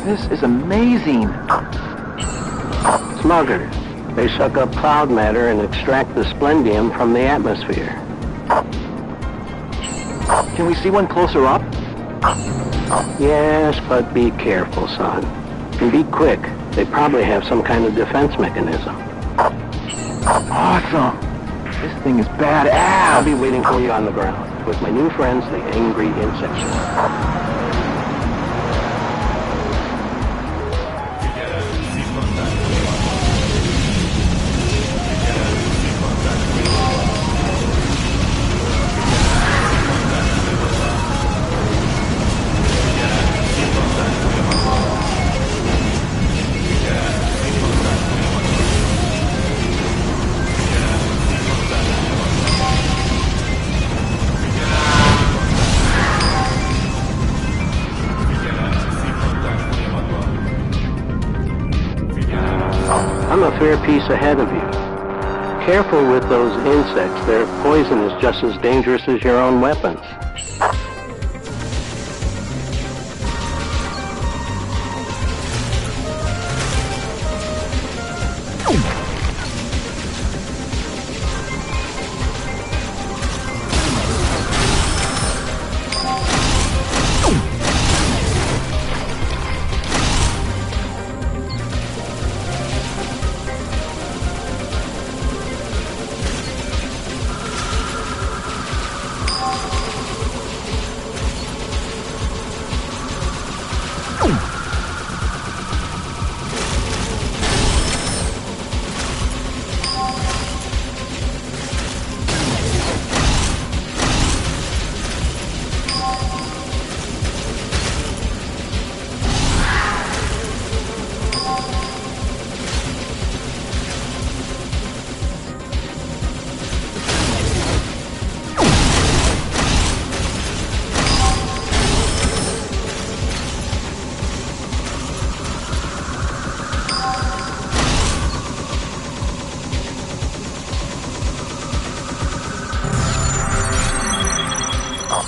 This is amazing. Smuggers. They suck up cloud matter and extract the splendium from the atmosphere. Can we see one closer up? Yes, but be careful, son. And be quick. They probably have some kind of defense mechanism. Awesome. This thing is badass. I'll be waiting for you on the ground with my new friends, the Angry Insects. I'm a fair piece ahead of you. Careful with those insects. Their poison is just as dangerous as your own weapons.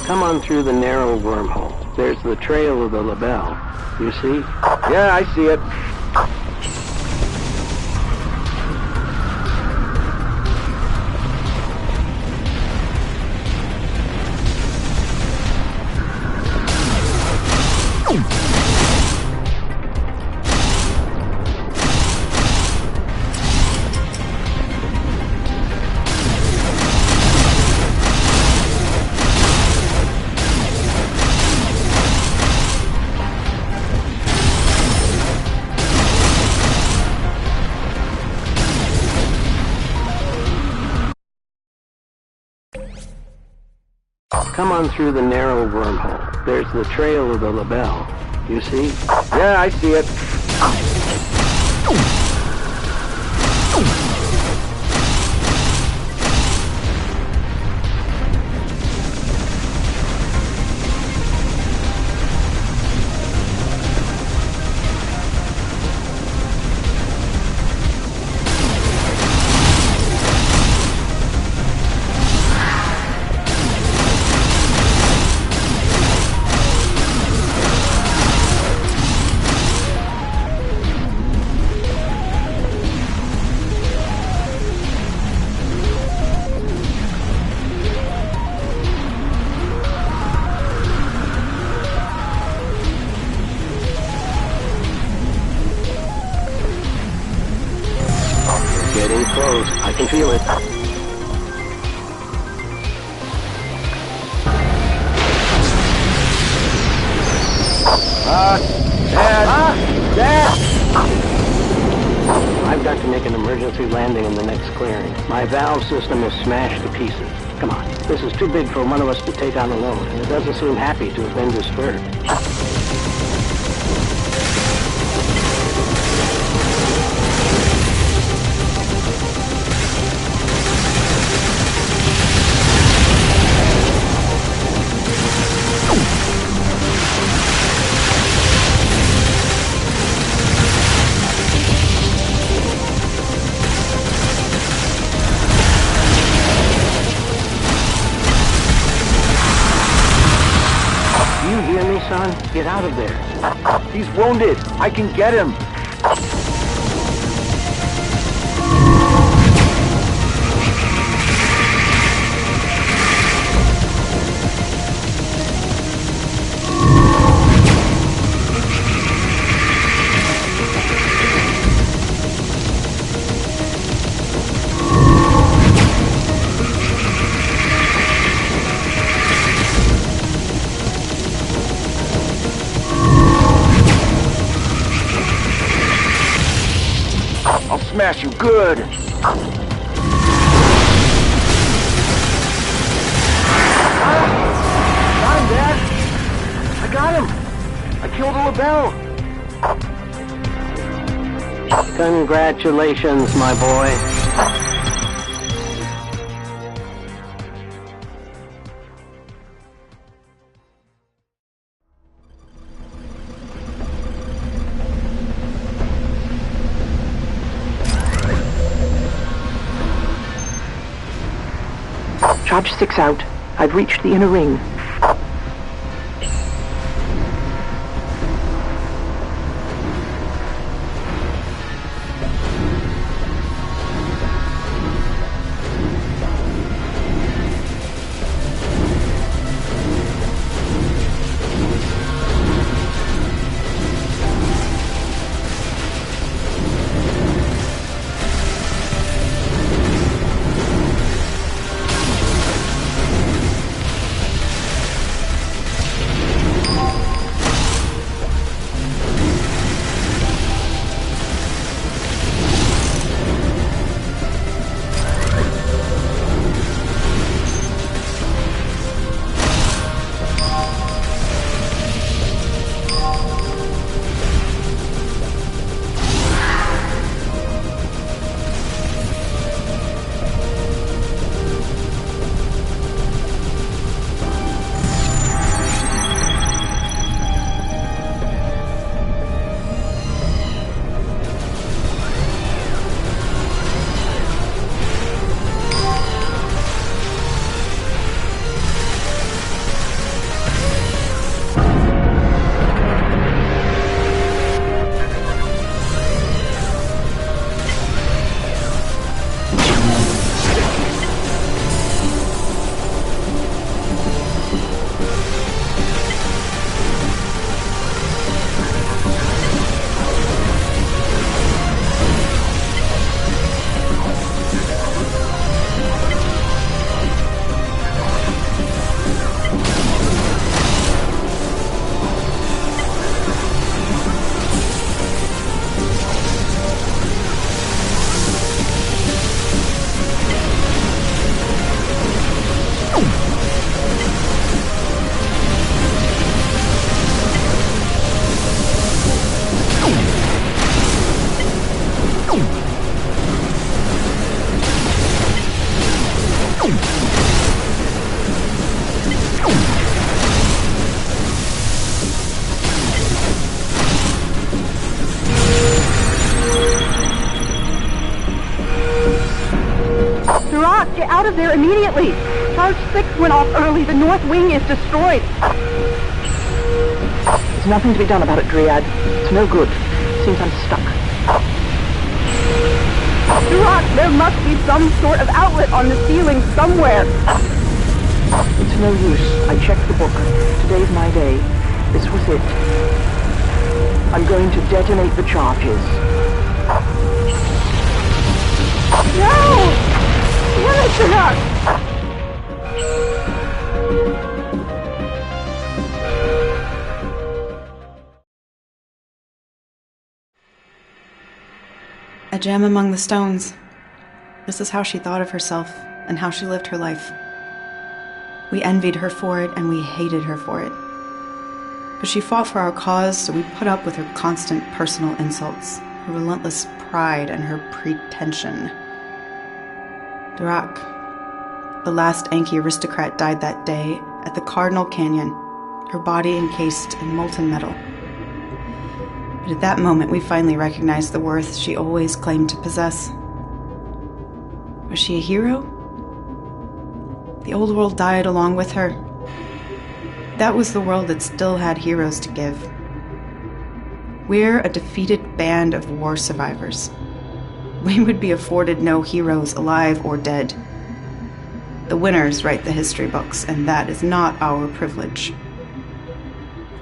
Come on through the narrow wormhole. There's the trail of the label. You see? Yeah, I see it. Come on through the narrow wormhole. There's the trail of the label. You see? Yeah, I see it. Getting close. I can feel it. Dad! I've got to make an emergency landing in the next clearing. My valve system is smashed to pieces. Come on. This is too big for one of us to take on alone, and it doesn't seem happy to have been dispersed. You hear me, son? Get out of there. He's wounded. I can get him. I'll smash you good. Got him, Dad. I got him. I killed a label. Congratulations, my boy. Charge 6 out. I've reached the inner ring. Get out of there immediately! Charge 6 went off early. The north wing is destroyed. There's nothing to be done about it, Dryad. It's no good. Seems I'm stuck. Duroc, there must be some sort of outlet on the ceiling somewhere. It's no use. I checked the book. Today's my day. This was it. I'm going to detonate the charges. No! Damn it, Duroc! A gem among the stones. This is how she thought of herself and how she lived her life. We envied her for it and we hated her for it. But she fought for our cause, so we put up with her constant personal insults, her relentless pride, and her pretension. Duroc, the last Anki aristocrat, died that day at the Cardinal Canyon, her body encased in molten metal. But at that moment, we finally recognized the worth she always claimed to possess. Was she a hero? The old world died along with her. That was the world that still had heroes to give. We're a defeated band of war survivors. We would be afforded no heroes, alive or dead. The winners write the history books, and that is not our privilege.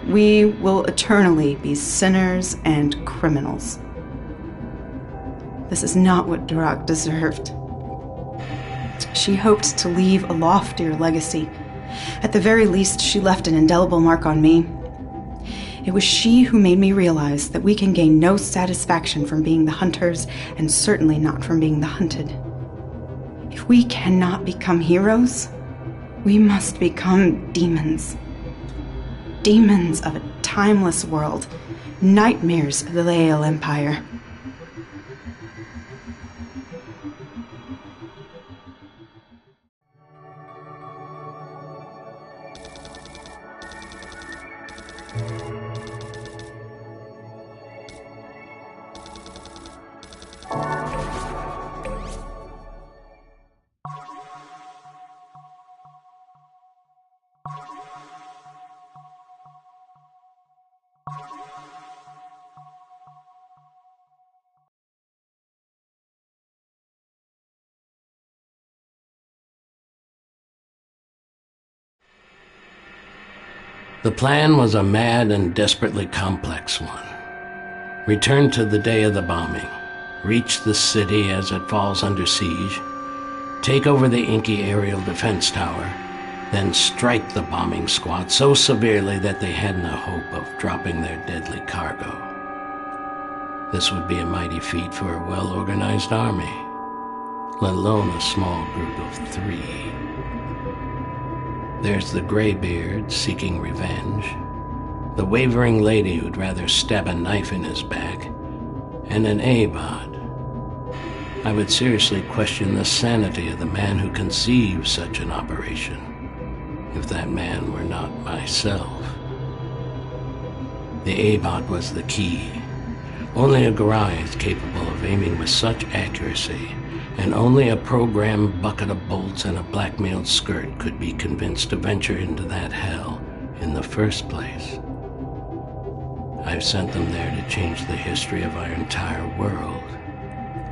We will eternally be sinners and criminals. This is not what Durak deserved. She hoped to leave a loftier legacy. At the very least, she left an indelible mark on me. It was she who made me realize that we can gain no satisfaction from being the hunters, and certainly not from being the hunted. If we cannot become heroes, we must become demons. Demons of a timeless world, nightmares of the Lael Empire. The plan was a mad and desperately complex one. Return to the day of the bombing, reach the city as it falls under siege, take over the Inky aerial defense tower, then strike the bombing squad so severely that they had no hope of dropping their deadly cargo. This would be a mighty feat for a well-organized army, let alone a small group of 3. There's the graybeard seeking revenge, the wavering lady who'd rather stab a knife in his back, and an Abad. I would seriously question the sanity of the man who conceived such an operation, if that man were not myself. The Abad was the key. Only a Garai is capable of aiming with such accuracy, and only a programmed bucket of bolts and a blackmailed skirt could be convinced to venture into that hell in the first place. I've sent them there to change the history of our entire world,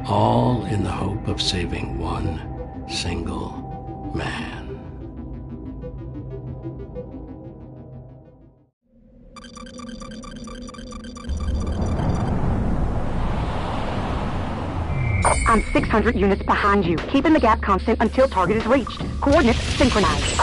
all in the hope of saving one single man. I'm 600 units behind you, keeping the gap constant until target is reached. Coordinates synchronized.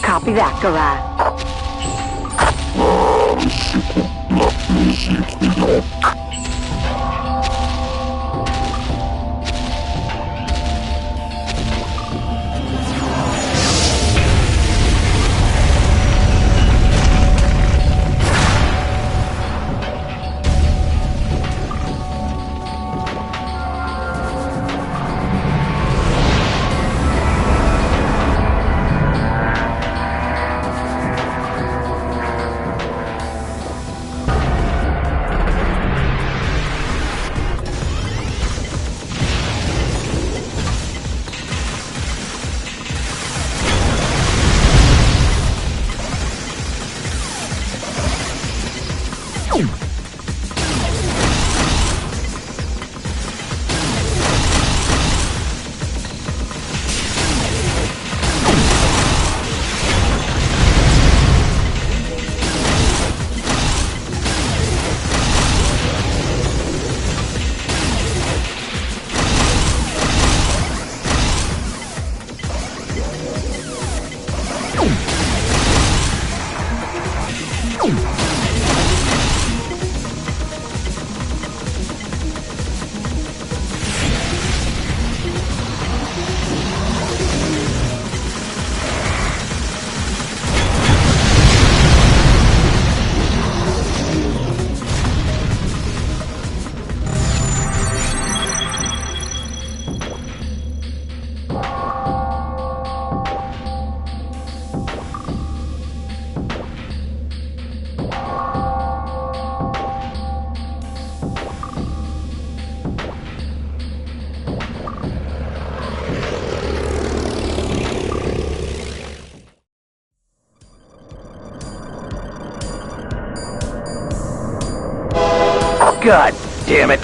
Copy that, Garage. God damn it!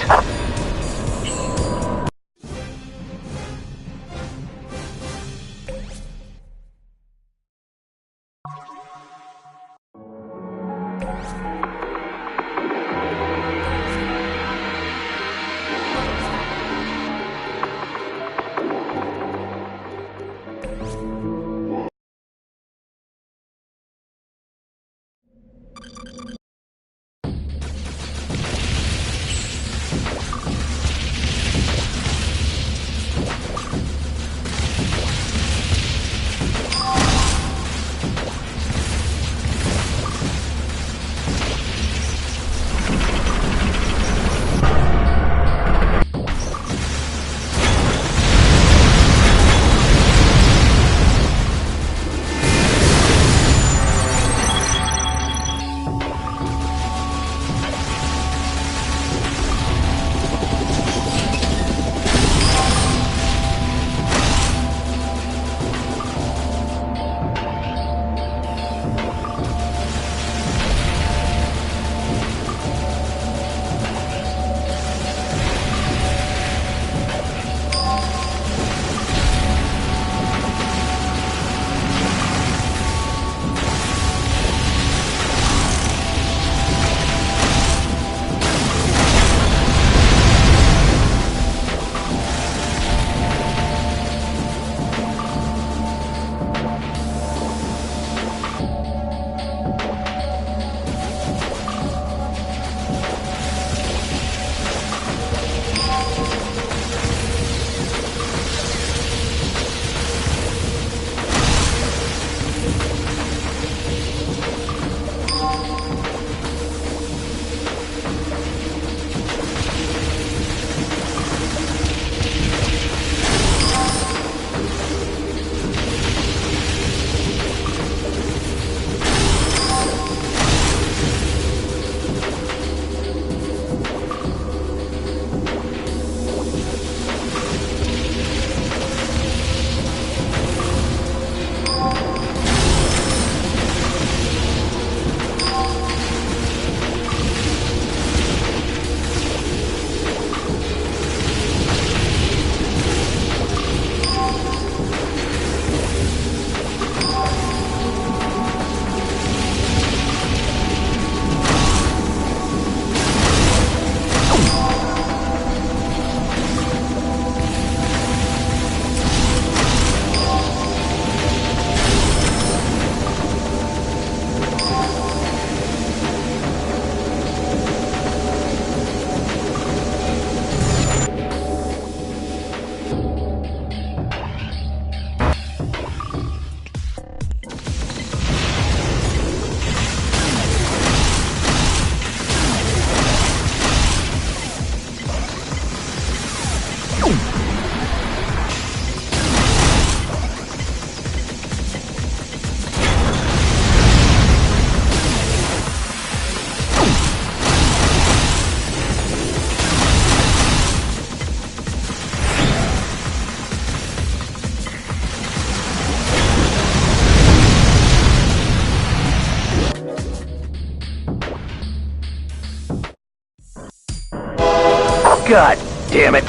God damn it!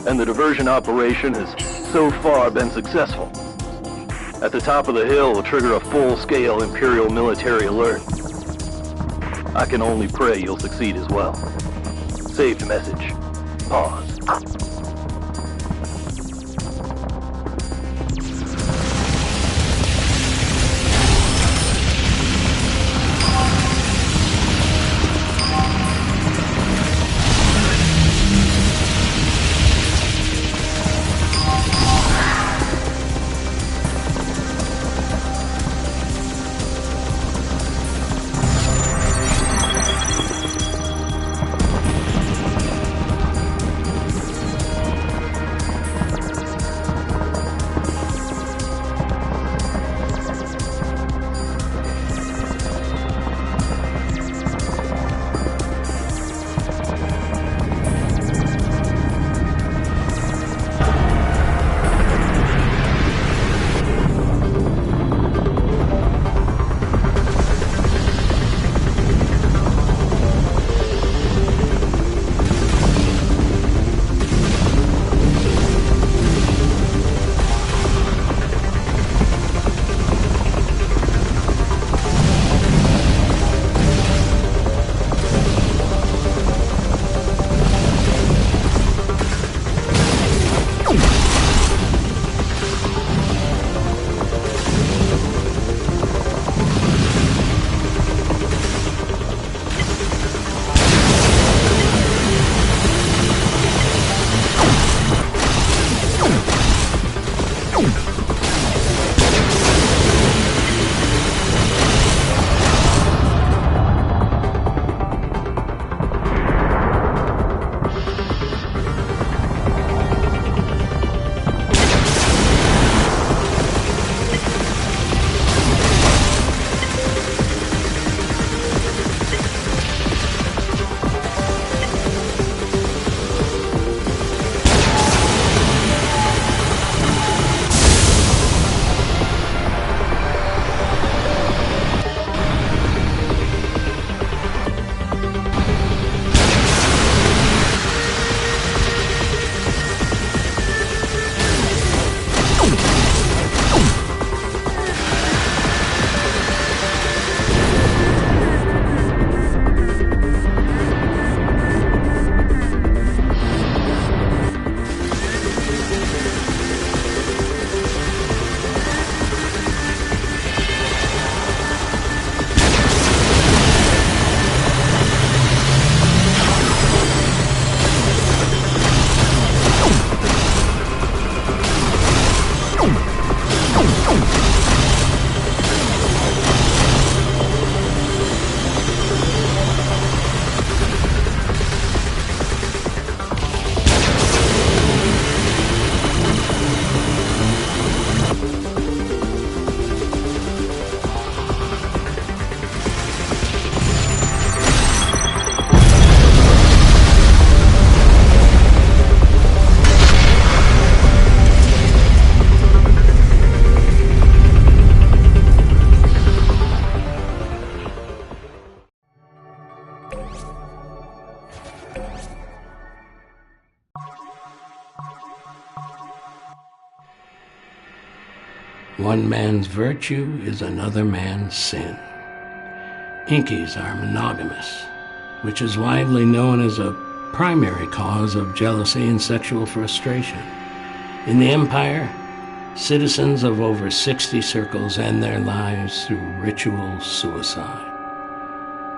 And the diversion operation has so far been successful. At the top of the hill will trigger a full-scale Imperial military alert. I can only pray you'll succeed as well. Saved message. Pause. One man's virtue is another man's sin. Inkies are monogamous, which is widely known as a primary cause of jealousy and sexual frustration. In the Empire, citizens of over 60 circles end their lives through ritual suicide.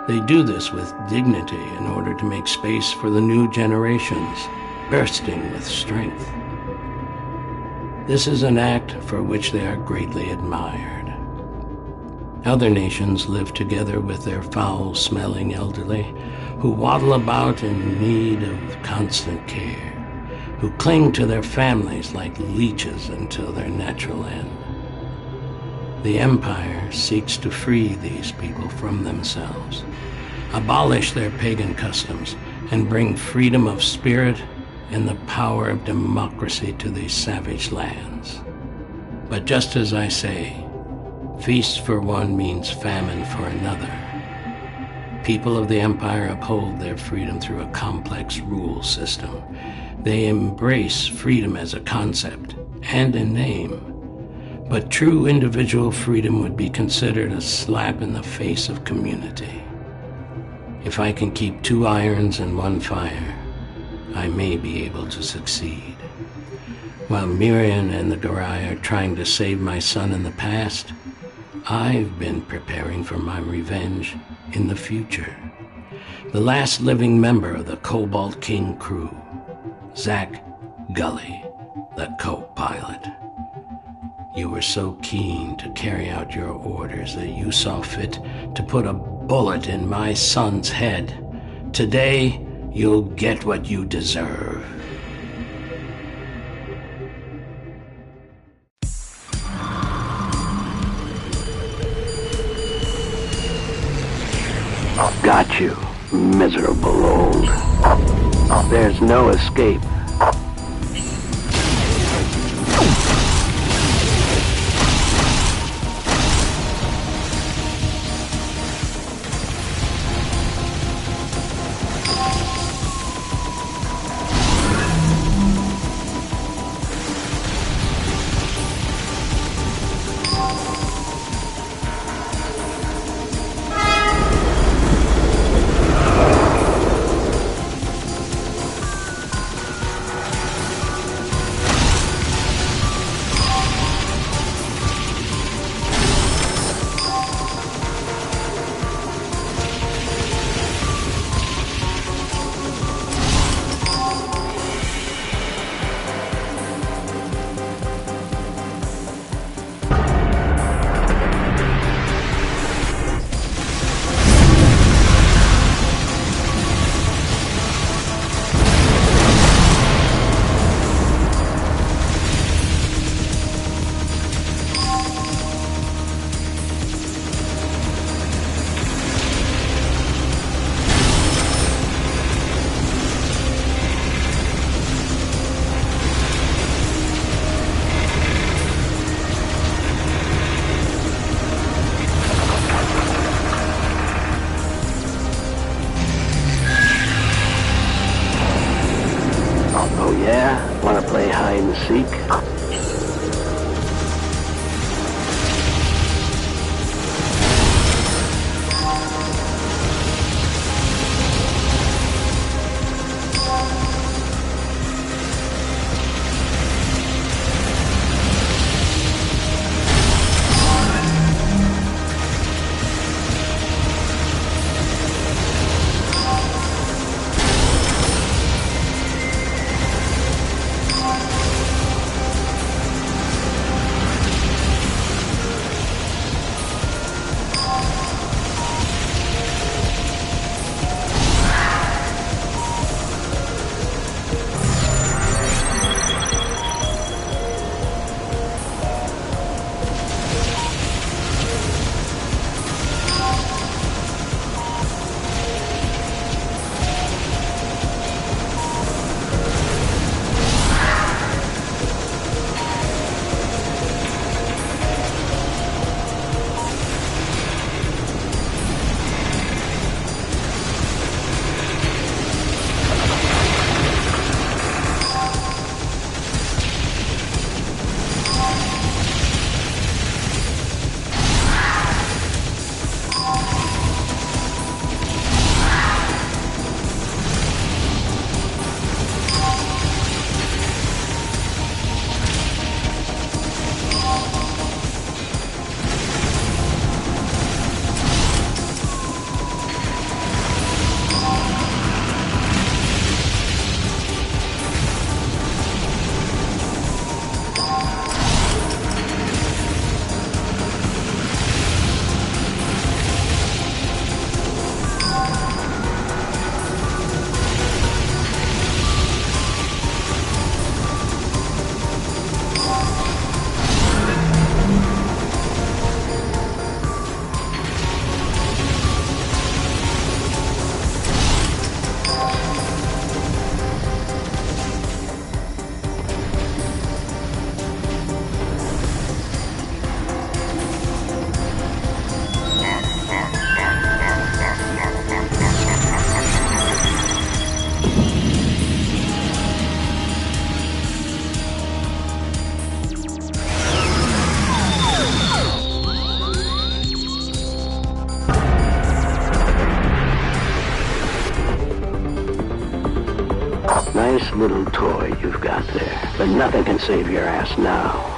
They do this with dignity in order to make space for the new generations, bursting with strength. This is an act for which they are greatly admired. Other nations live together with their foul-smelling elderly, who waddle about in need of constant care, who cling to their families like leeches until their natural end. The Empire seeks to free these people from themselves, abolish their pagan customs, and bring freedom of spirit and the power of democracy to these savage lands. But just as I say, feast for one means famine for another. People of the Empire uphold their freedom through a complex rule system. They embrace freedom as a concept and in name. But true individual freedom would be considered a slap in the face of community. If I can keep 2 irons in 1 fire, I may be able to succeed. While Miriam and the Garai are trying to save my son in the past, I've been preparing for my revenge in the future. The last living member of the Cobalt King crew, Zach Gully, the co-pilot. You were so keen to carry out your orders that you saw fit to put a bullet in my son's head. Today, you'll get what you deserve. Got you, miserable old. There's no escape. little toy you've got there, but nothing can save your ass now.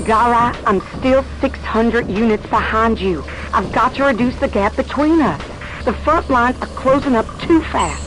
Gara, I'm still 600 units behind you. I've got to reduce the gap between us. The front lines are closing up too fast.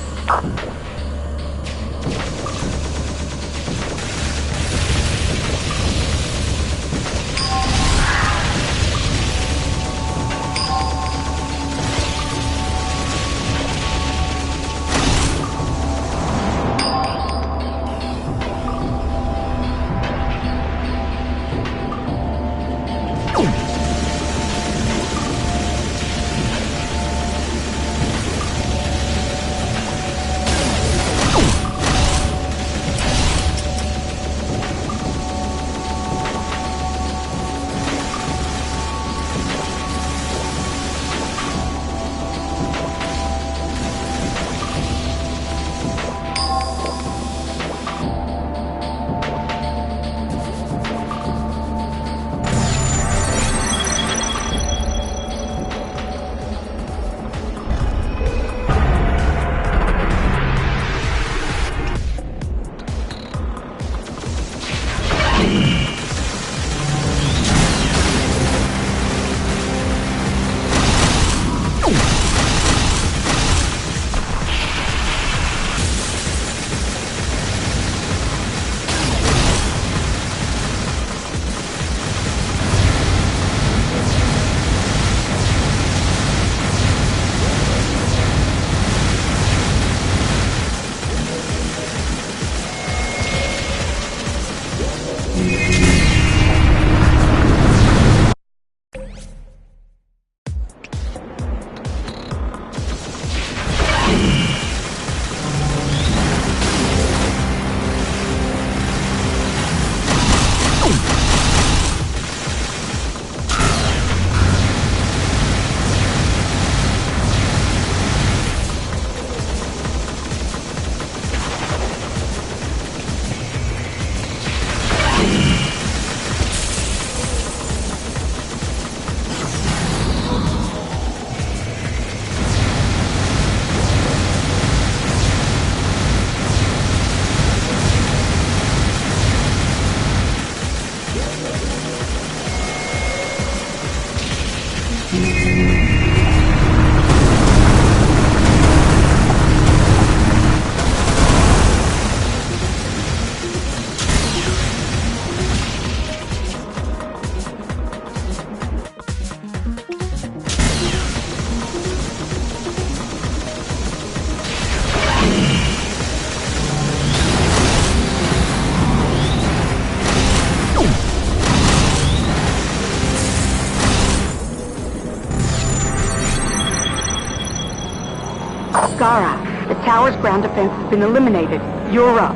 Gara, the tower's ground defense has been eliminated. You're up.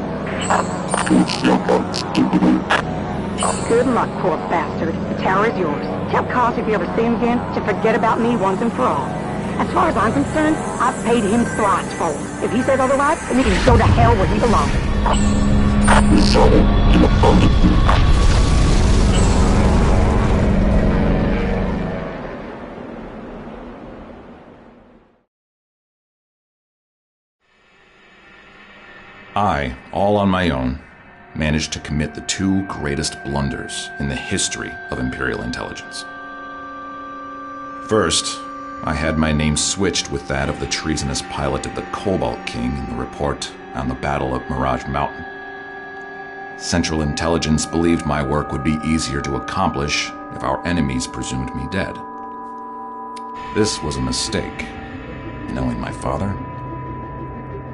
Good luck, poor bastard. The tower is yours. Tell Cos if you ever see him again to forget about me once and for all. As far as I'm concerned, I've paid him thrice for it. If he says otherwise, then he can go to hell where he belongs. I, all on my own, managed to commit the two greatest blunders in the history of Imperial intelligence. First, I had my name switched with that of the treasonous pilot of the Cobalt King in the report on the Battle of Mirage Mountain. Central Intelligence believed my work would be easier to accomplish if our enemies presumed me dead. This was a mistake, knowing my father.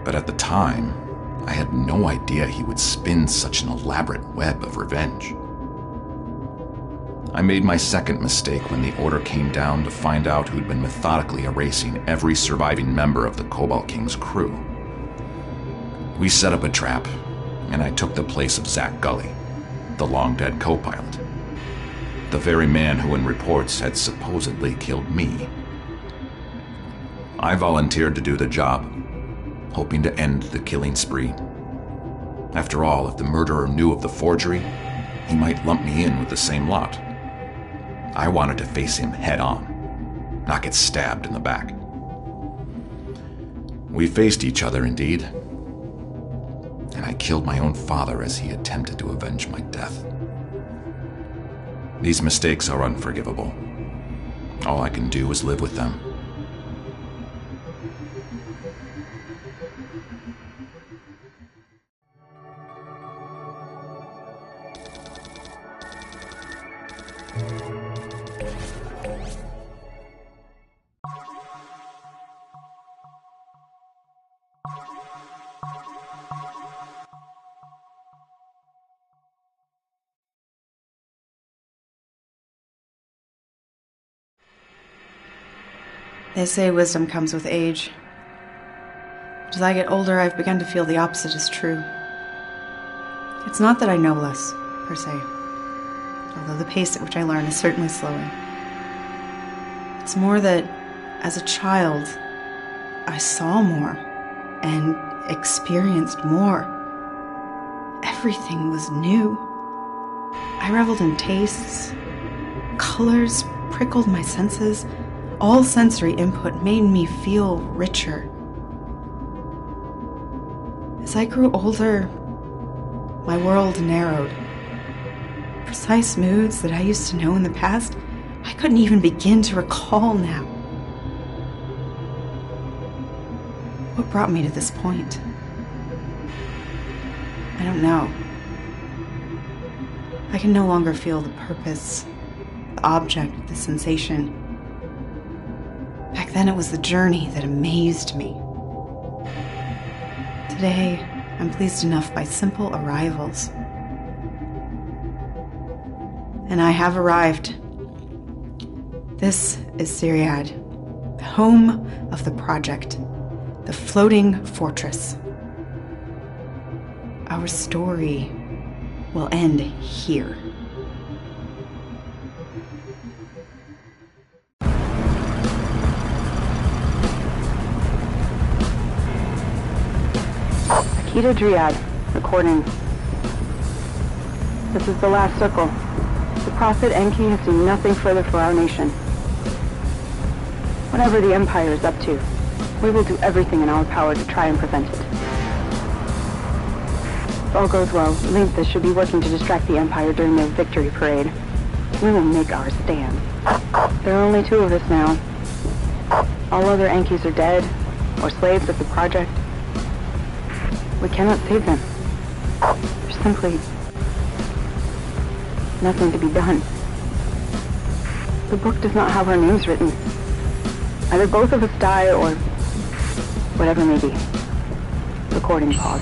But at the time, I had no idea he would spin such an elaborate web of revenge. I made my second mistake when the order came down to find out who'd been methodically erasing every surviving member of the Cobalt King's crew. We set up a trap, and I took the place of Zach Gully, the long-dead co-pilot, the very man who in reports had supposedly killed me. I volunteered to do the job, hoping to end the killing spree. After all, if the murderer knew of the forgery, he might lump me in with the same lot. I wanted to face him head-on, not get stabbed in the back. We faced each other, indeed, and I killed my own father as he attempted to avenge my death. These mistakes are unforgivable. All I can do is live with them. They say wisdom comes with age. As I get older, I've begun to feel the opposite is true. It's not that I know less, per se, although the pace at which I learn is certainly slowing. It's more that, as a child, I saw more and experienced more. Everything was new. I reveled in tastes. Colors prickled my senses. All sensory input made me feel richer. As I grew older, my world narrowed. Precise moods that I used to know in the past, I couldn't even begin to recall now. What brought me to this point? I don't know. I can no longer feel the purpose, the object, the sensation. Back then it was the journey that amazed me. Today, I'm pleased enough by simple arrivals. And I have arrived. This is Siriad, the home of the project, the floating fortress. Our story will end here. Akita Dryad, recording. This is the last circle. The Prophet Enki has seen nothing further for our nation. Whatever the Empire is up to, we will do everything in our power to try and prevent it. If all goes well, Linthus should be working to distract the Empire during their victory parade. We will make our stand. There are only two of us now. All other Enkis are dead, or slaves of the project. We cannot save them. There's simply nothing to be done. The book does not have our names written. Either both of us die or whatever may be. Recording pause.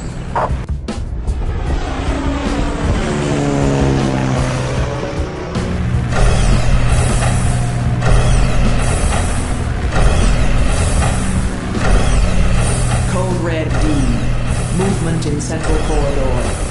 Code Red D. Movement in Central Corridor.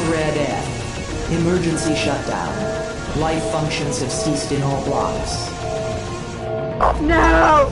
Code Red F. Emergency shutdown. Life functions have ceased in all blocks. No!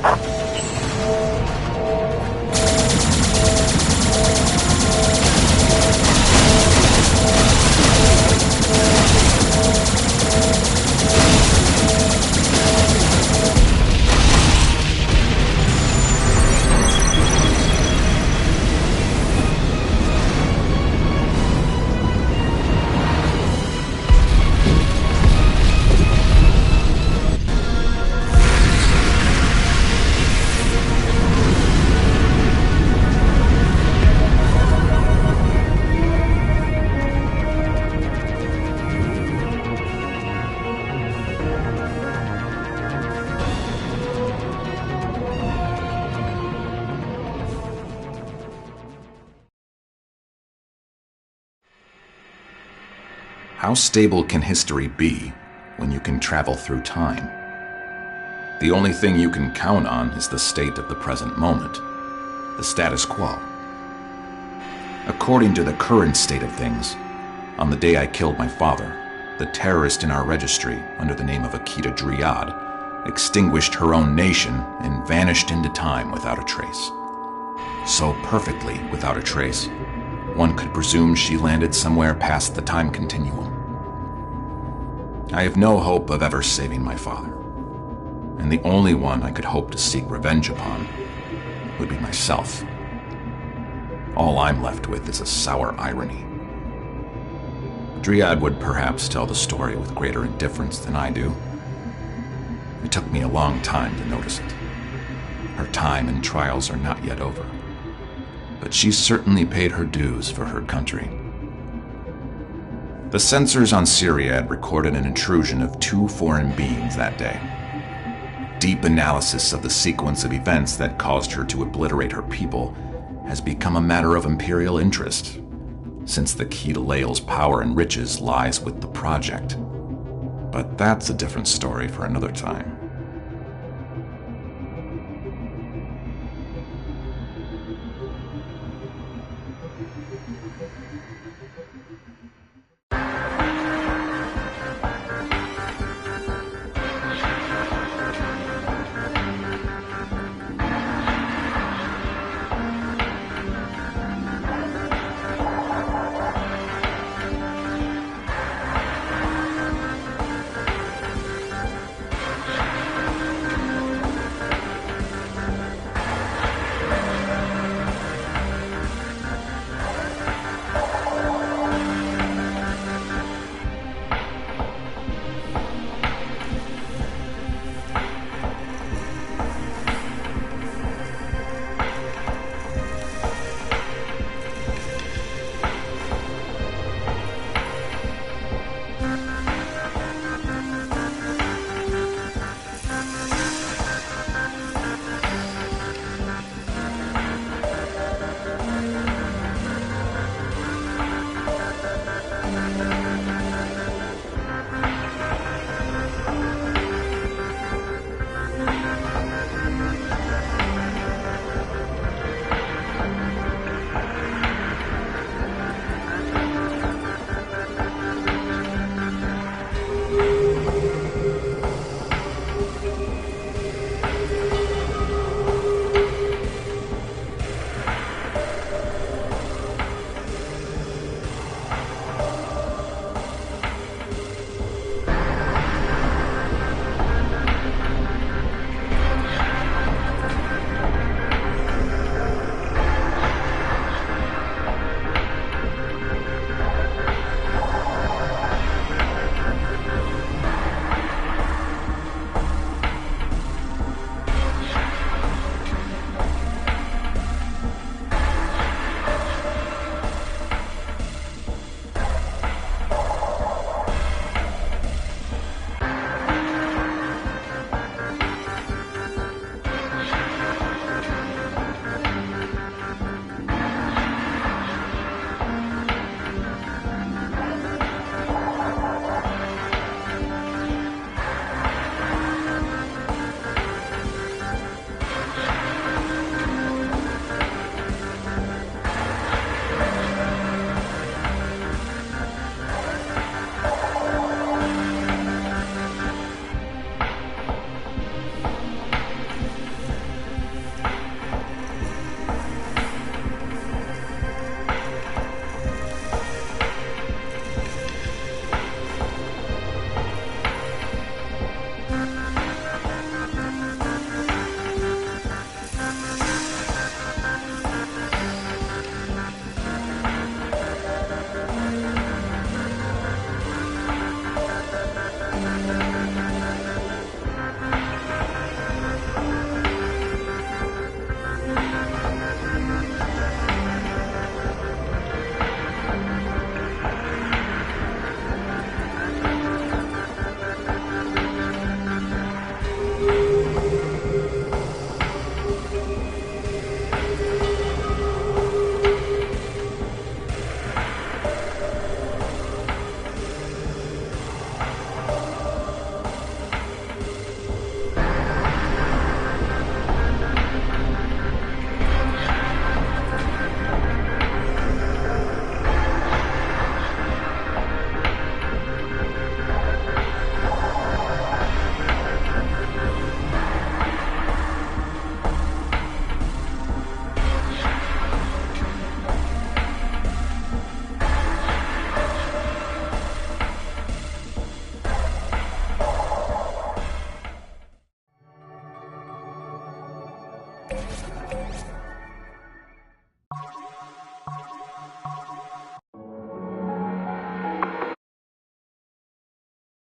How stable can history be when you can travel through time? The only thing you can count on is the state of the present moment, the status quo. According to the current state of things, on the day I killed my father, the terrorist in our registry, under the name of Akita Dryad, extinguished her own nation and vanished into time without a trace. So perfectly without a trace, one could presume she landed somewhere past the time continuum. I have no hope of ever saving my father, and the only one I could hope to seek revenge upon would be myself. All I'm left with is a sour irony. Dryad would perhaps tell the story with greater indifference than I do. It took me a long time to notice it. Her time and trials are not yet over, but she certainly paid her dues for her country. The sensors on Siriad recorded an intrusion of 2 foreign beings that day. Deep analysis of the sequence of events that caused her to obliterate her people has become a matter of imperial interest, since the key to Lael's power and riches lies with the project. But that's a different story for another time.